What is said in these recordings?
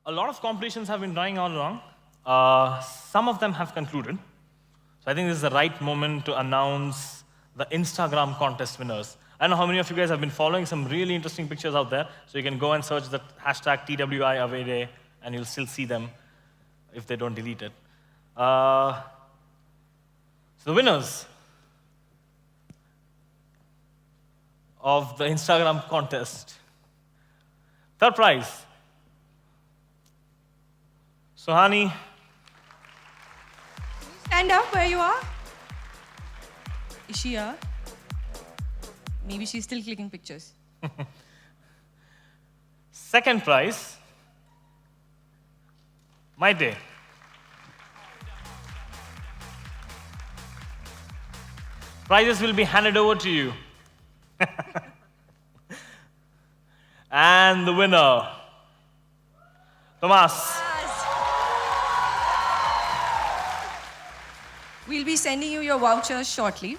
A lot of competitions have been running all along. Some of them have concluded. So I think this is the right moment to announce the Instagram contest winners. I don't know how many of you guys have been following some really interesting pictures out there. So you can go and search the hashtag TWI Away Day, and you'll still see them if they don't delete it. So the winners of the Instagram contest. Third prize, Suhani. Stand up where you are. Is she here? Maybe she's still clicking pictures. Second prize, Maite. Prizes will be handed over to you. And the winner, Tomas. We'll be sending you your vouchers shortly.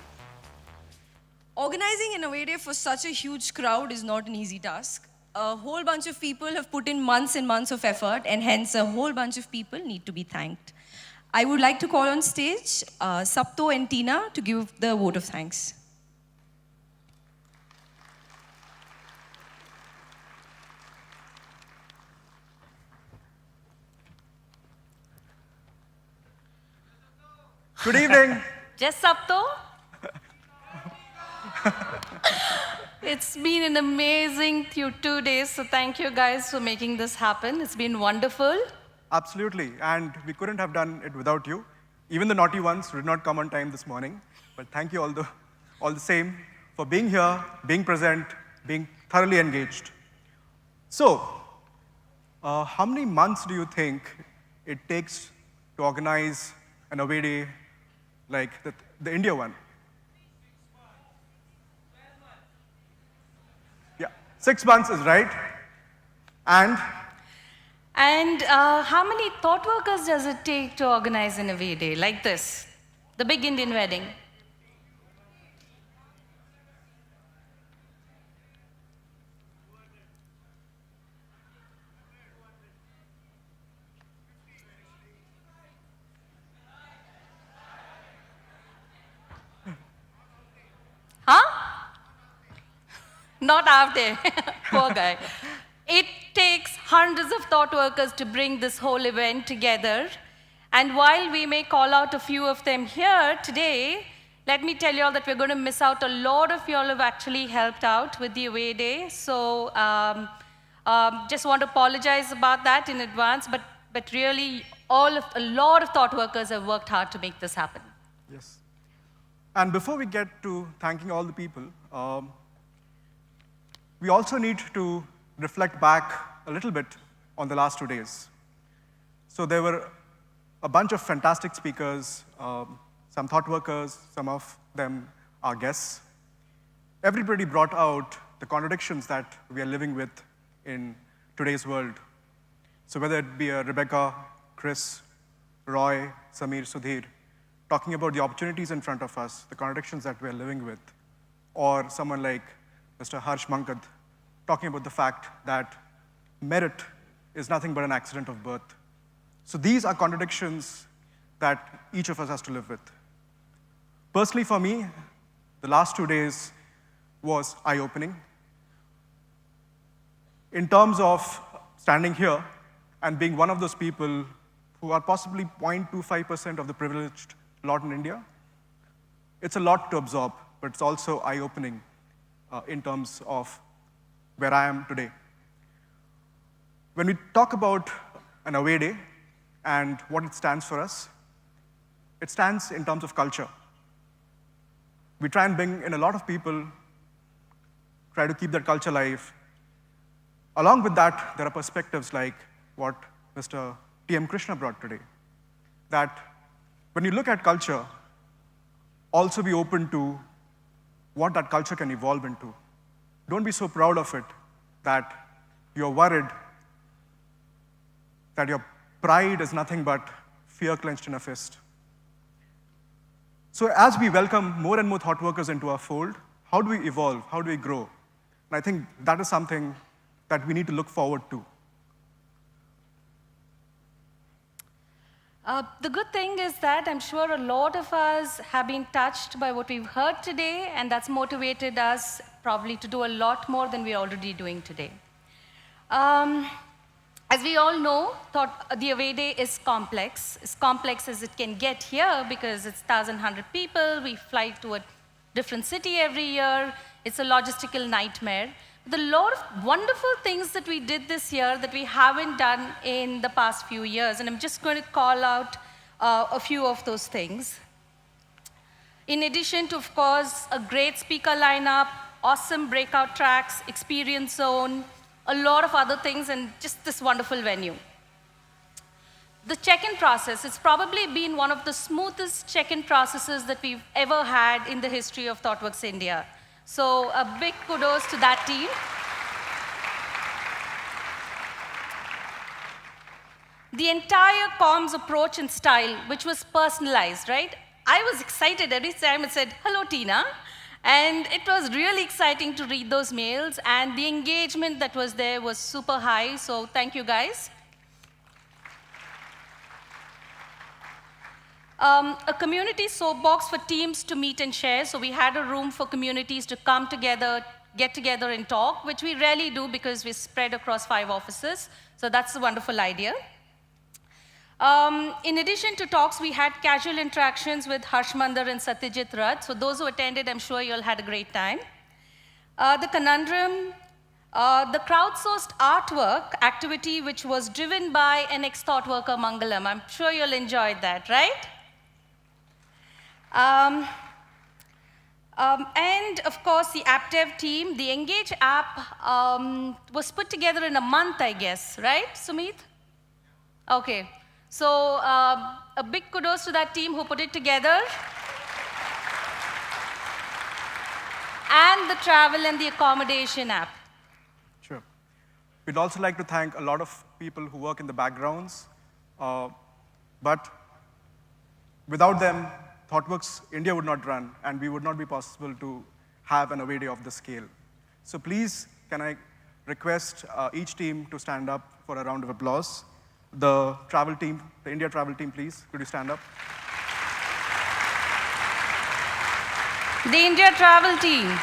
Organizing an away day for such a huge crowd is not an easy task. A whole bunch of people have put in months and months of effort, and hence a whole bunch of people need to be thanked. I would like to call on stage Sapto and Tina to give the vote of thanks. Good evening. Just Sapto? It's been an amazing 2 days, so thank you guys for making this happen. It's been wonderful. Absolutely, and we couldn't have done it without you. Even the naughty ones did not come on time this morning, but thank you all the same for being here, being present, being thoroughly engaged. So, how many months do you think it takes to organize an away day like the India one? 6 months is right. And how many thought workers does it take to organize an away day like this? The big Indian wedding. Huh? Not out there. Poor guy. It takes hundreds of thought workers to bring this whole event together. And while we may call out a few of them here today, let me tell you all that we're going to miss out. A lot of you all have actually helped out with the away day. So just want to apologize about that in advance. But really, a lot of thought workers have worked hard to make this happen. yes. And before we get to thanking all the people, we also need to reflect back a little bit on the last 2 days. So there were a bunch of fantastic speakers, some thought workers, some of them are guests. Everybody brought out the contradictions that we are living with in today's world. So whether it be Rebecca, Chris, Roy, Samir, Sudhir, talking about the opportunities in front of us, the contradictions that we are living with, or someone like Mr. Harsh Mankad, talking about the fact that merit is nothing but an accident of birth. So these are contradictions that each of us has to live with. Personally, for me, the last 2 days was eye-opening. In terms of standing here and being one of those people who are possibly 0.25% of the privileged lot in India, it's a lot to absorb, but it's also eye-opening in terms of where I am today. When we talk about an away day and what it stands for us, it stands in terms of culture. We try and bring in a lot of people, try to keep that culture alive. Along with that, there are perspectives like what Mr. T.M. Krishna brought today, that when you look at culture, also be open to what that culture can evolve into. Don't be so proud of it that you're worried that your pride is nothing but fear clenched in a fist. So as we welcome more and more thought workers into our fold, how do we evolve? How do we grow? And I think that is something that we need to look forward to. The good thing is that I'm sure a lot of us have been touched by what we've heard today, and that's motivated us probably to do a lot more than we're already doing today. As we all know, the away day is complex. As complex as it can get here because it's 1,100 people. We fly to a different city every year. It's a logistical nightmare. The lot of wonderful things that we did this year that we haven't done in the past few years, and I'm just going to call out a few of those things. In addition to, of course, a great speaker lineup, awesome breakout tracks, experience zone, a lot of other things, and just this wonderful venue. The check-in process, it's probably been one of the smoothest check-in processes that we've ever had in the history of ThoughtWorks India. So a big kudos to that team. The entire comms approach and style, which was personalized, right? I was excited every time it said, "Hello, Tina." And it was really exciting to read those mails, and the engagement that was there was super high, so thank you guys. A community soapbox for teams to meet and share. So we had a room for communities to come together, get together and talk, which we rarely do because we're spread across 5 offices. So that's a wonderful idea. In addition to talks, we had casual interactions with Harshmander and Satyajit Rath. So those who attended, I'm sure you all had a great time. The conundrum, the crowdsourced artwork activity, which was driven by an ex-thought worker, Mangalam. I'm sure you'll enjoy that, right? And of course, the AppDev team, the Engage app was put together in a month, I guess, right, Sumit? Okay, so a big kudos to that team who put it together. And the travel and the accommodation app. Sure. We'd also like to thank a lot of people who work in the backgrounds, but without them, ThoughtWorks India would not run, and we would not be possible to have an away day of this scale. So please, can I request each team to stand up for a round of applause. The travel team, the India travel team, please, could you stand up? The India travel team.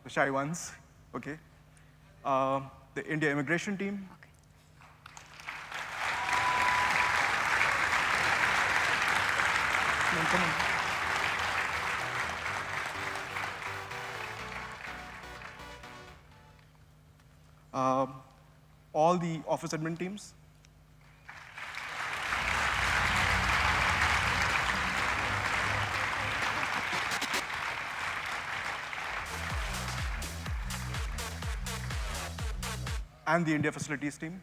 The shy ones, okay. The India immigration team. Come on. All the office admin teams. And the India facilities team.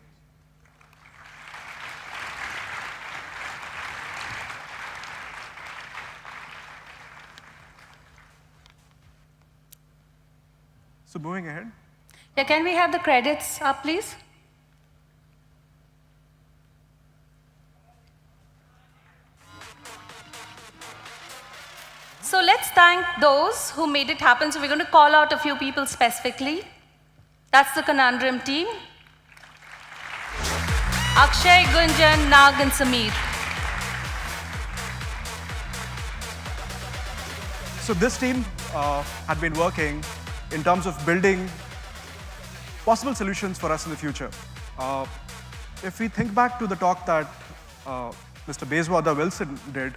So moving ahead. Yeah, can we have the credits up, please? So let's thank those who made it happen. So we're going to call out a few people specifically. That's the Conundrum team. Akshay, Gunjan, Nag, and Sameer. So this team had been working in terms of building possible solutions for us in the future. If we think back to the talk that Mr. Bezwada Wilson did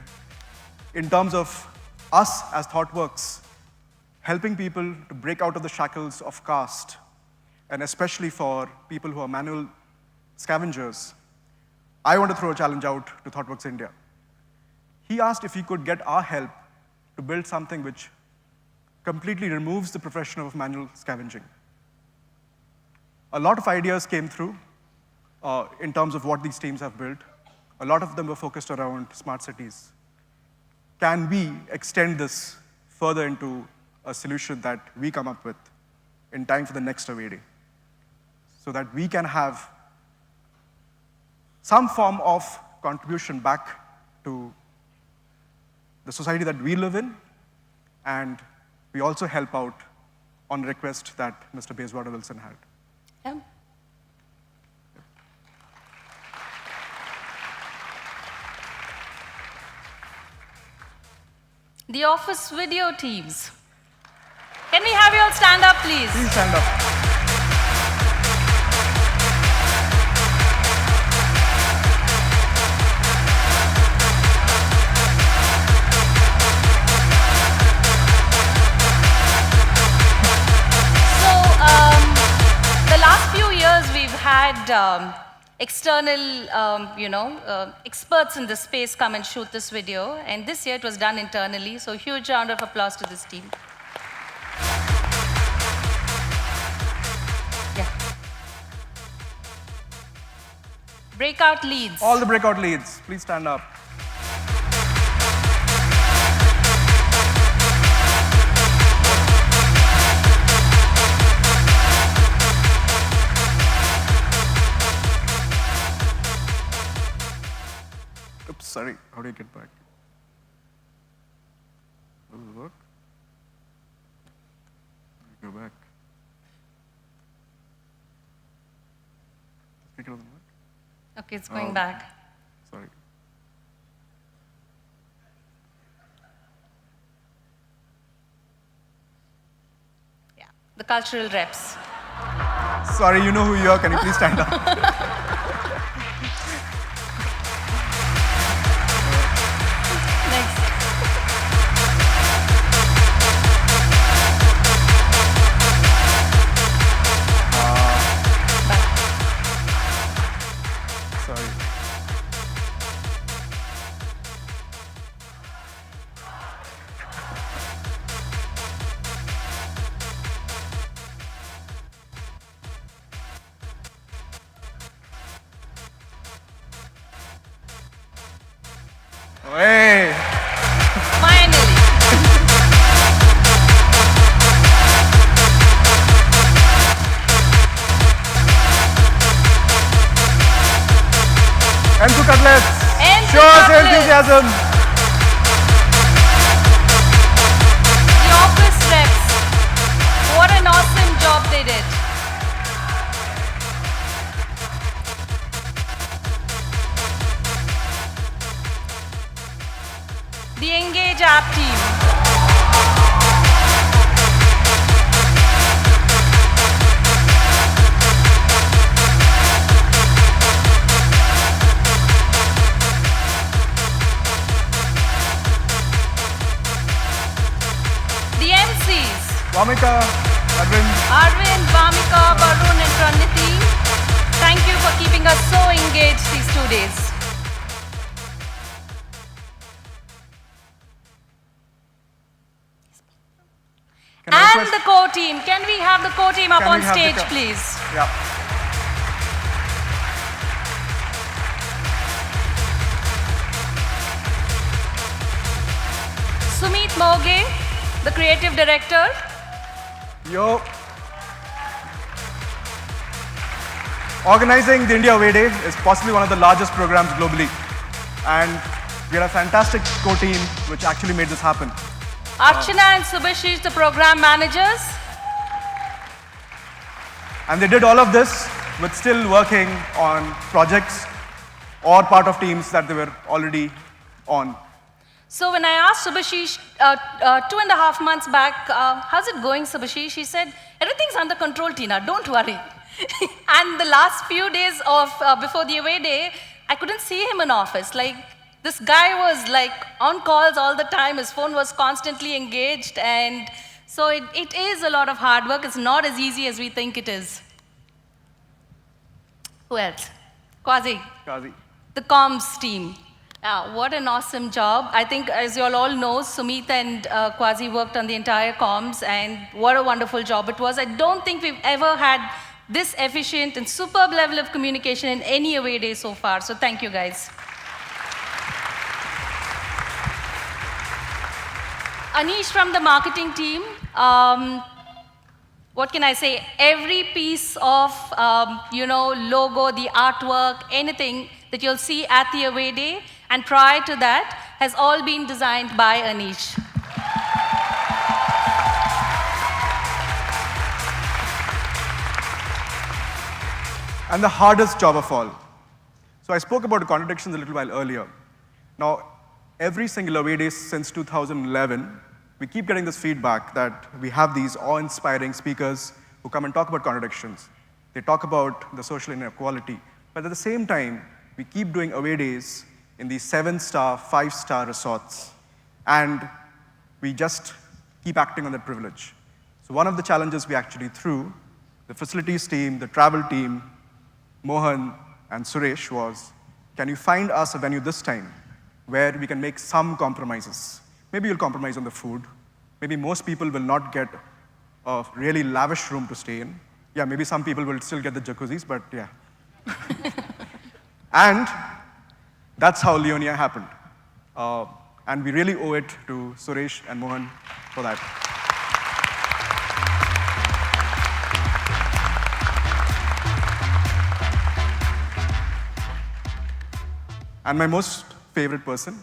in terms of us as ThoughtWorks helping people to break out of the shackles of caste, and especially for people who are manual scavengers, I want to throw a challenge out to ThoughtWorks India. He asked if he could get our help to build something which completely removes the profession of manual scavenging. A lot of ideas came through in terms of what these teams have built. A lot of them were focused around smart cities. Can we extend this further into a solution that we come up with in time for the next away day, so that we can have some form of contribution back to the society that we live in, and we also help out on request that Mr. Bayswater Wilson had. Yeah. The office video teams. Can we have you all stand up, please? Please stand up. The last few years we've had external, experts in this space come and shoot this video, and this year it was done internally, so huge round of applause to this team. Yeah. Breakout leads. All the breakout leads, please stand up. Oops, sorry, how do you get back? Does it work? Go back. Speaker doesn't work? Okay, it's going back. Sorry. Yeah, the cultural reps. Sorry, you know who you are. Can you please stand up? Next. Sorry. Hey! Finally. Enfu Cutlets! Enfu Show us Cutlets. enthusiasm! The office reps. What an awesome job they did. The Engage app team. The MCs. Vamika, Arvind, Arvind, Vamika, Barun, and Praniti. Thank you for keeping us so engaged these 2 days. can I And request? the core team. Can we have the core team up Can we on have the stage, co- please? Yeah. Sumit Moge, the creative director. Yo. Organizing the India Away Day is possibly one of the largest programs globally. And we are a fantastic core team which actually made this happen. Archana and Subhashish, the program managers. And they did all of this with still working on projects or part of teams that they were already on. So when I asked Subhashish 2.5 months back, how's it going, Subhashish? He said, everything's under control, Tina, don't worry. And the last few days of before the away day, I couldn't see him in office. Like, this guy was like on calls all the time. His phone was constantly engaged. And so it is a lot of hard work. It's not as easy as we think it is. Who else? Quasi. Kazi. The comms team. What an awesome job. I think, as you all know, Sumit and Quasi worked on the entire comms, and what a wonderful job it was. I don't think we've ever had this efficient and superb level of communication in any away day so far. So thank you, guys. Anish from the marketing team. What can I say? Every piece of, logo, the artwork, anything that you'll see at the away day, and prior to that, has all been designed by Anish. and the hardest job of all. So I spoke about contradictions a little while earlier. Now, every single away day since 2011, we keep getting this feedback that we have these awe-inspiring speakers who come and talk about contradictions. They talk about the social inequality. But at the same time, we keep doing away days in these 7-star, 5-star resorts. And we just keep acting on that privilege. So one of the challenges we actually threw, the facilities team, the travel team, Mohan and Suresh, was, can you find us a venue this time where we can make some compromises? Maybe you'll compromise on the food. Maybe most people will not get a really lavish room to stay in. Yeah, maybe some people will still get the jacuzzis, but yeah. And that's how Leonia happened. And we really owe it to Suresh and Mohan for that. And my most favorite person,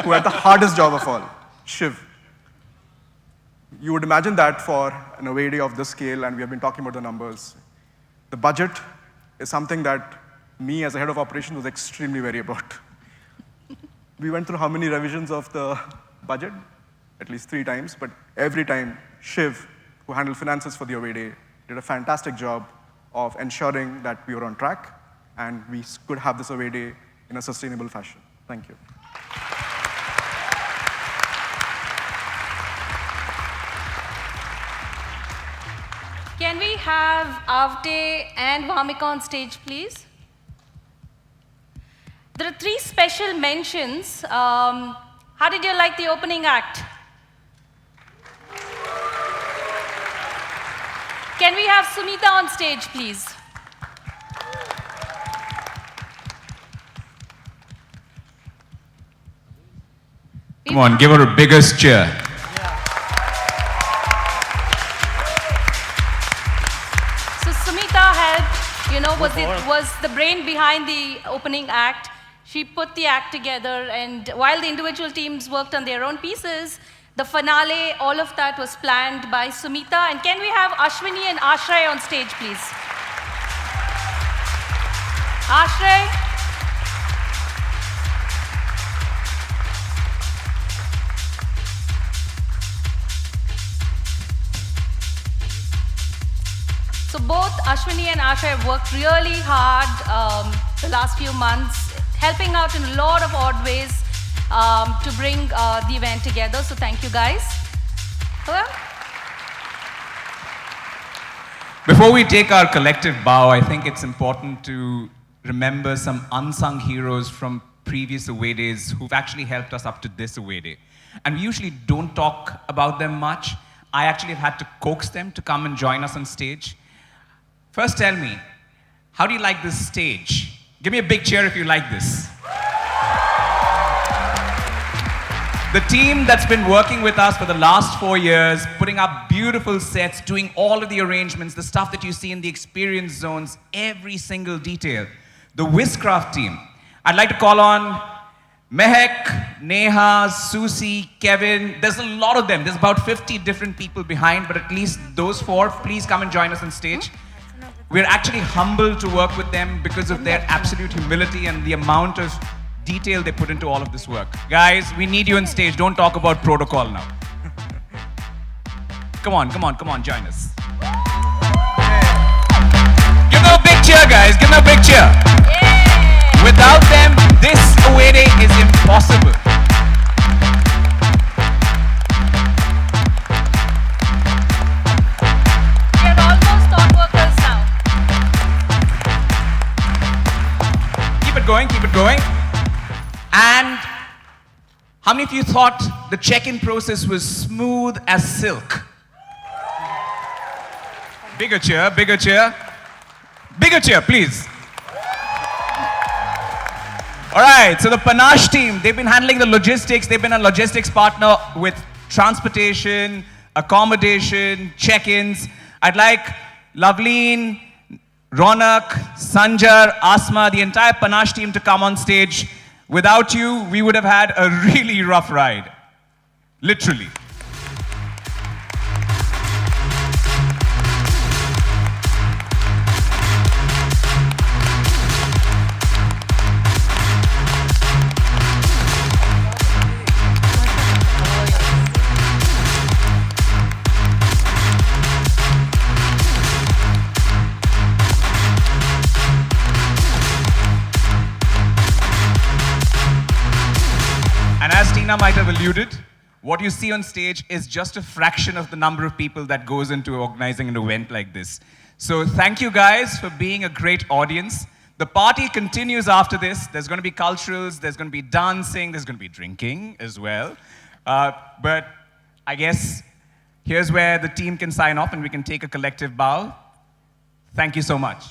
who had the hardest job of all, Shiv. You would imagine that for an away day of this scale, and we have been talking about the numbers. The budget is something that me as a head of operations was extremely wary about. We went through how many revisions of the budget? At least 3 times, but every time, Shiv, who handled finances for the away day, did a fantastic job of ensuring that we were on track and we could have this away day in a sustainable fashion. Thank you. Can we have Avde and Vamika on stage, please? There are 3 special mentions. How did you like the opening act? Can we have Sumita on stage, please? Come on, give her a biggest cheer. So Sumita helped, was the brain behind the opening act. She put the act together, and while the individual teams worked on their own pieces, the finale, all of that was planned by Sumita. And can we have Ashwini and Ashray on stage, please? Ashray? So both Ashwini and Asha have worked really hard the last few months, helping out in a lot of odd ways to bring the event together. So thank you, guys. Well, Before we take our collective bow, I think it's important to remember some unsung heroes from previous away days who've actually helped us up to this away day. And we usually don't talk about them much. I actually have had to coax them to come and join us on stage. First, tell me, how do you like this stage? Give me a big cheer if you like this. The team that's been working with us for the last 4 years, putting up beautiful sets, doing all of the arrangements, the stuff that you see in the experience zones, every single detail. The Whiskcraft team. I'd like to call on Mehek, Neha, Susie, Kevin. There's a lot of them. There's about 50 different people behind, but at least those 4, please come and join us on stage. We're actually humbled to work with them because of their absolute humility and the amount of detail they put into all of this work. Guys, we need you on stage. Don't talk about protocol now. Come on, join us. Give them a big cheer, guys. Give them a big cheer. Without them, this away day is impossible. we're almost thought workers now. Keep it going. And how many of you thought the check-in process was smooth as silk? Bigger cheer. Bigger cheer, please. All right, so the Panache team, they've been handling the logistics. They've been a logistics partner with transportation, accommodation, check-ins. I'd like Loveleen, Ronak, Sanjar, Asma, the entire Panache team to come on stage. Without you, we would have had a really rough ride. Literally. Tina might have alluded, what you see on stage is just a fraction of the number of people that goes into organizing an event like this. So thank you guys for being a great audience. The party continues after this. There's going to be culturals, there's going to be dancing, there's going to be drinking as well. But I guess here's where the team can sign off and we can take a collective bow. Thank you so much.